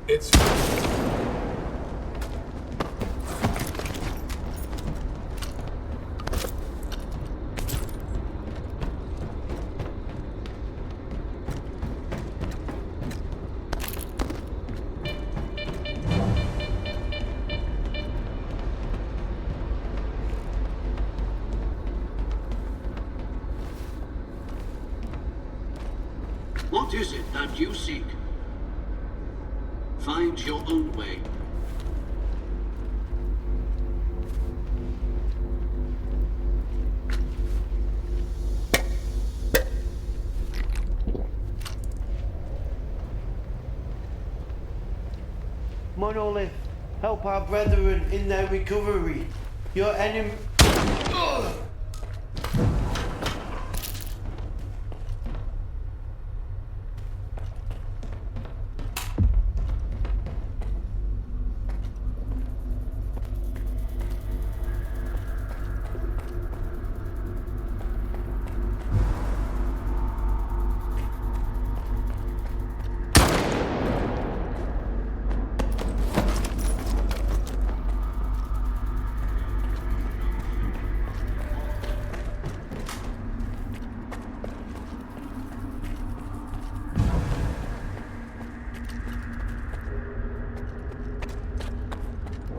It's... What is it that you seek? Find your own way. Monolith, help our brethren in their recovery. Your enemy...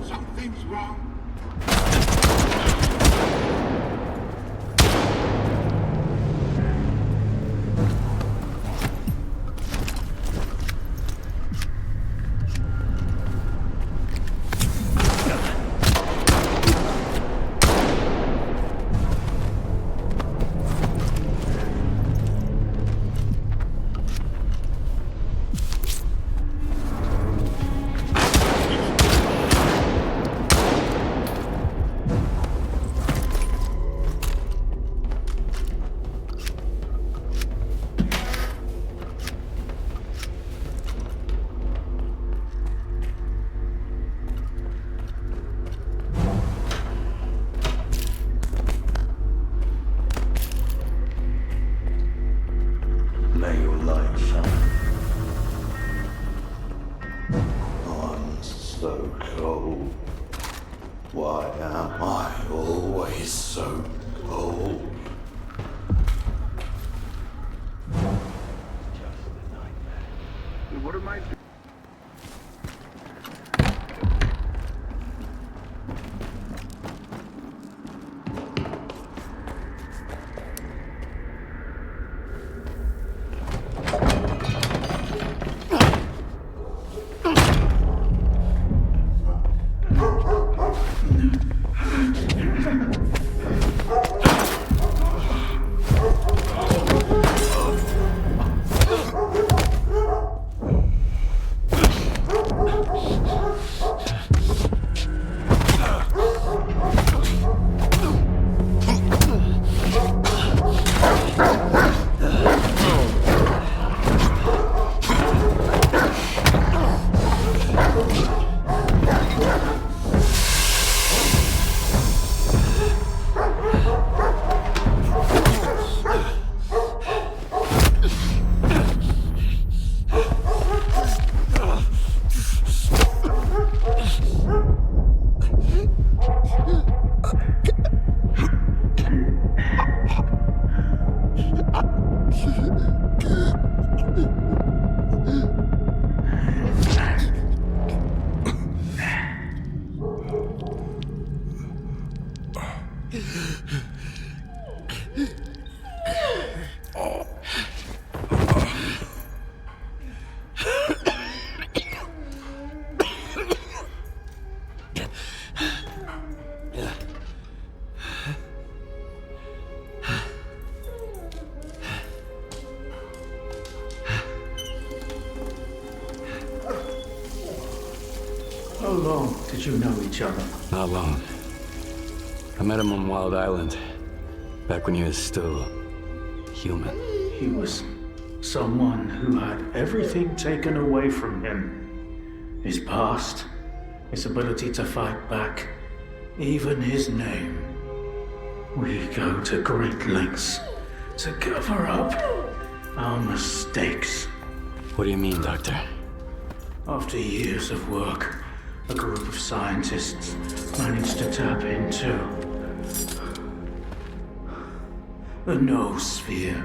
Something's wrong. May your light shine. I'm so cold. Why am I always so cold? Just a nightmare. What am I doing? How long did you know each other? Not long. I met him on Wild Island, back when he was still human. He was someone who had everything taken away from him. His past, his ability to fight back, even his name. We go to great lengths to cover up our mistakes. What do you mean, Doctor? After years of work, a group of scientists managed to tap into the noosphere,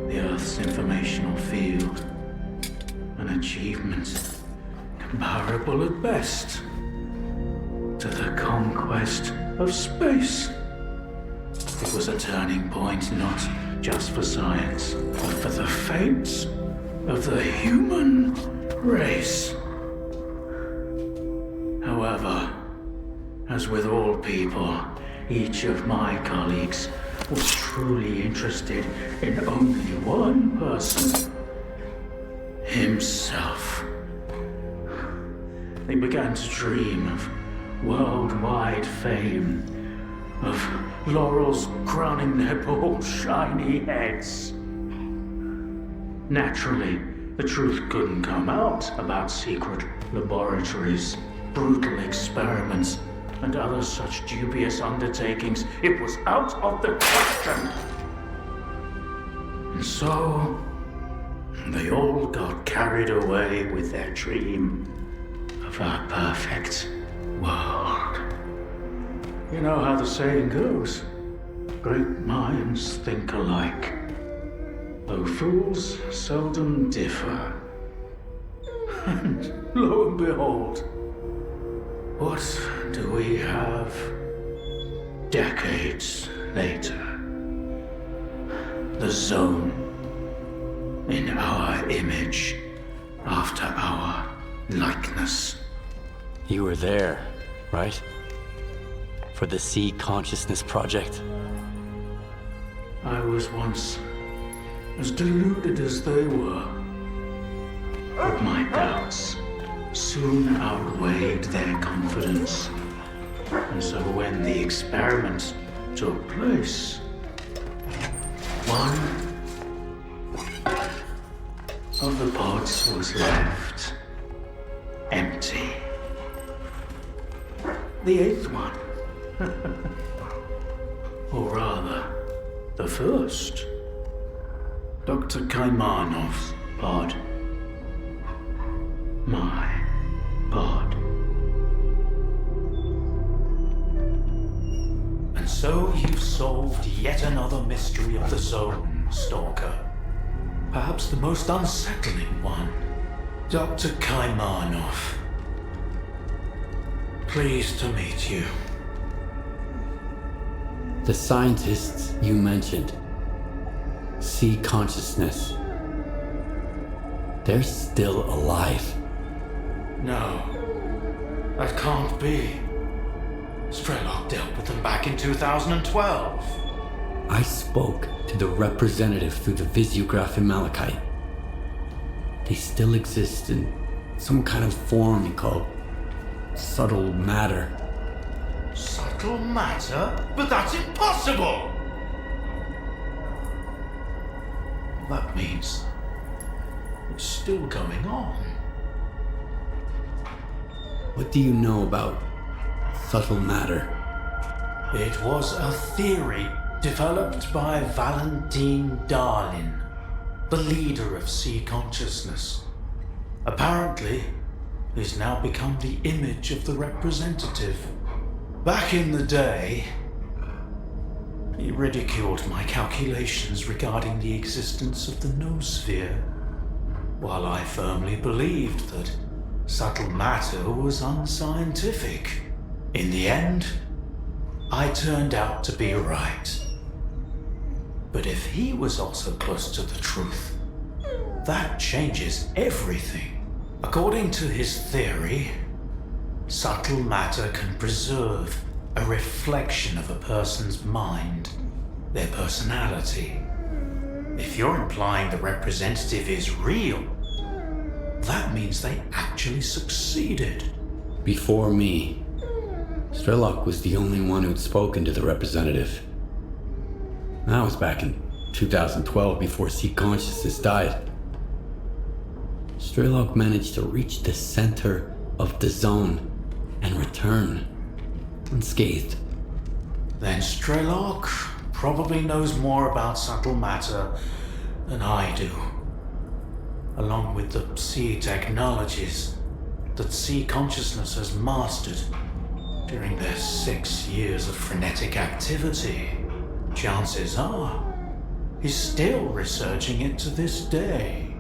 the Earth's informational field. An achievement comparable at best to the conquest of space. It was a turning point not just for science, but for the fates of the human race. However, as with all people, each of my colleagues was truly interested in only one person: himself. They began to dream of worldwide fame, of laurels crowning their bald, shiny heads. Naturally, the truth couldn't come out about secret laboratories, brutal experiments, and other such dubious undertakings. It was out of the question. And so, they all got carried away with their dream of a perfect world. You know how the saying goes, great minds think alike, though fools seldom differ. And lo and behold, what do we have decades later? The Zone, in our image, after our likeness. You were there, right? For the Sea Consciousness Project. I was once as deluded as they were, but my doubts soon outweighed their confidence. And so when the experiment took place, one of the pods was left empty. The eighth one. Or rather, the first. Dr. Kaimanov's pod. My pod. And so you've solved yet another mystery of the Zone, Stalker. Perhaps the most unsettling one. Dr. Kaimanov. Pleased to meet you. The scientists you mentioned, Sea Consciousness, they're still alive. No, that can't be. Strelok dealt with them back in 2012. I spoke to the representative through the visiograph in Malachite. They still exist in some kind of form called subtle matter. Subtle matter? But that's impossible! That means it's still going on. What do you know about subtle matter? It was a theory developed by Valentine Darlin, the leader of Sea Consciousness. Apparently, he's now become the image of the representative. Back in the day, he ridiculed my calculations regarding the existence of the noosphere, while I firmly believed that subtle matter was unscientific. In the end, I turned out to be right. But if he was also close to the truth, that changes everything. According to his theory, subtle matter can preserve a reflection of a person's mind, their personality. If you're implying the representative is real, that means they actually succeeded. Before me, Strelok was the only one who'd spoken to the representative. That was back in 2012, before Sea Consciousness died. Strelok managed to reach the center of the Zone and return unscathed. Then Strelok probably knows more about subtle matter than I do. along with the sea technologies that sea consciousness has mastered during their 6 years of frenetic activity, chances are he's still researching it to this day.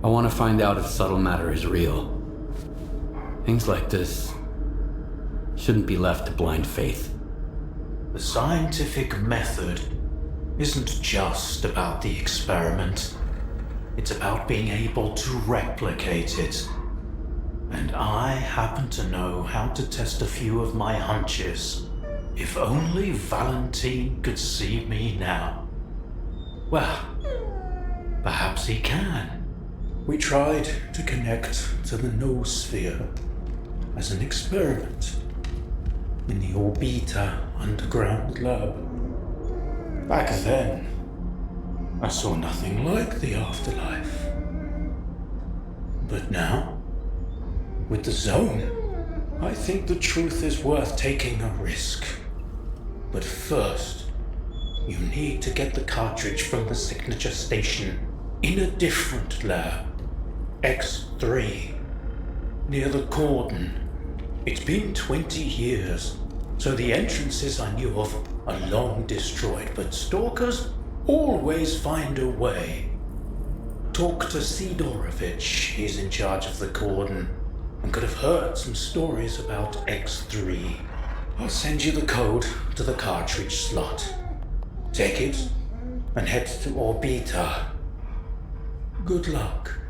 I want to find out if subtle matter is real. Things like this shouldn't be left to blind faith. The scientific method isn't just about the experiment. It's about being able to replicate it. And I happen to know how to test a few of my hunches. If only Valentine could see me now. Well, perhaps he can. We tried to connect to the noosphere as an experiment in the Orbita underground lab. Back then, I saw nothing like the afterlife. But now, with the zone, I think the truth is worth taking a risk. But first, you need to get the cartridge from the signature station in a different lab, X3, near the cordon. It's been 20 years, so the entrances I knew of are long destroyed, but stalkers always find a way. Talk to Sidorovich, he's in charge of the cordon, and could have heard some stories about X3. I'll send you the code to the cartridge slot. Take it and head to Orbita. Good luck.